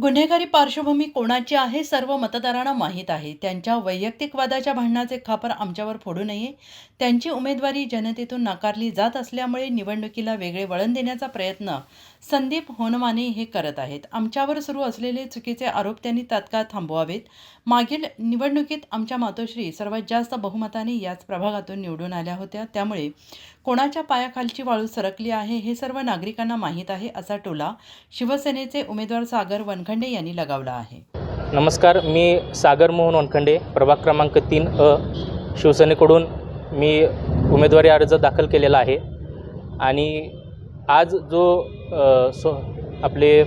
गुन्हेगारी पार्श्वभूमी कोणाची आहे सर्व मतदारांना माहीत आहे. त्यांच्या वैयक्तिक वादाच्या भांडणाचे खापर आमच्यावर फोडू नये. त्यांची उमेदवारी जनतेतून नाकारली जात असल्यामुळे निवडणुकीला वेगळे वळण देण्याचा प्रयत्न संदीप होनमाने हे करत आहेत. आमच्यावर सुरू असलेले चुकीचे आरोप त्यांनी तात्काळ थांबवावेत. मागील निवडणुकीत आमच्या मातोश्री सर्वात जास्त बहुमताने याच प्रभागातून निवडून आल्या होत्या. त्यामुळे कोणाच्या पायाखालची वाळू सरकली आहे हे सर्व नागरिकांना माहीत आहे, असा टोला शिवसेनेचे उमेदवार सागर वनखंडे यांनी लगावला आहे. नमस्कार, मी सागर मोहन वनखंडे, प्रभाग क्रमांक 3 शिवसेनेकडून मी उमेदवारी अर्ज दाखल केलेला आहे. आणि आज जो आपले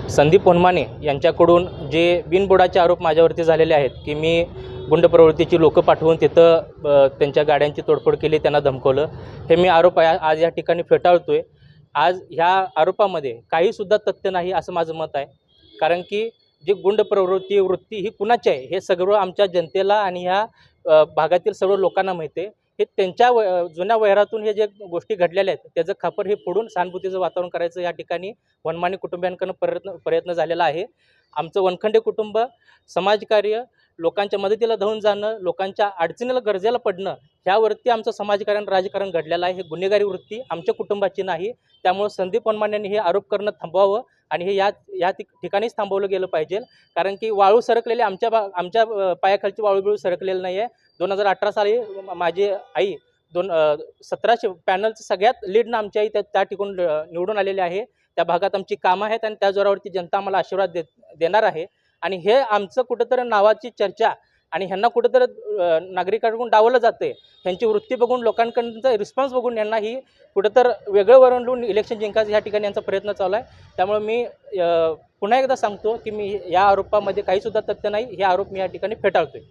संदीप होनमाने यांच्याकडून जे बिनबुडाचे आरोप माझ्यावरती झालेले आहेत की मी गुंड प्रवृत्तीची लोकं पाठवून तिथं त्यांच्या गाड्यांची तोडफोड केली, त्यांना धमकवलं, हे मी आरोप आज या ठिकाणी फेटाळतो आहे. आज ह्या आरोपामध्ये काहीसुद्धा तथ्य नाही असं माझं मत आहे. कारण की जी गुंड वृत्ती ही कुणाची आहे हे सगळं आमच्या जनतेला आणि ह्या भागातील सर्व लोकांना माहिती आहे. हे त्यांच्या जुन्या वैरातून हे जे गोष्टी घडलेल्या आहेत त्याचं खापर हे फोडून सहानुभूतीचं वातावरण करायचं या ठिकाणी वनमाने कुटुंबियांकडून प्रयत्न झालेला आहे. आमचं वनखंडे कुटुंब समाजकार्य, लोकांच्या मदतीला धावून जाणं, लोकांच्या अडचणीला गरजेला पडणं, ह्यावरती आमचं समाजकारण राजकारण घडलेलं आहे. हे गुन्हेगारी वृत्ती आमच्या कुटुंबाची नाही. त्यामुळे संदीप होनमाने यांनी हे आरोप करणं थांबवावं आणि हे या ठिकाणीच थांबवलं गेलं पाहिजे. कारण की वाळू सरकलेली आमच्या पायाखालची वाळू सरकलेली नाही आहे. 2018 साली माझी आई 1700 पॅनलचं सगळ्यात लीडनं आमची आई त्या ठिकाणी निवडून आलेली आहे. त्या भागात आमची कामं आहेत आणि त्या जोरावरती जनता आम्हाला आशीर्वाद देणार आहे. आणि हे आमचं कुठंतरी नावाची चर्चा आणि ह्यांना कुठंतरी नागरिकांकडून डावलं जातं आहे. ह्यांची वृत्ती बघून, लोकांकडचा रिस्पॉन्स बघून यांना ही कुठंतरी वेगळं वळवून इलेक्शन जिंकायचं ह्या ठिकाणी यांचा प्रयत्न चालू आहे. त्यामुळे मी पुन्हा एकदा सांगतो की मी या आरोपामध्ये काहीसुद्धा तथ्य नाही, हे आरोप मी या ठिकाणी फेटाळतो आहे.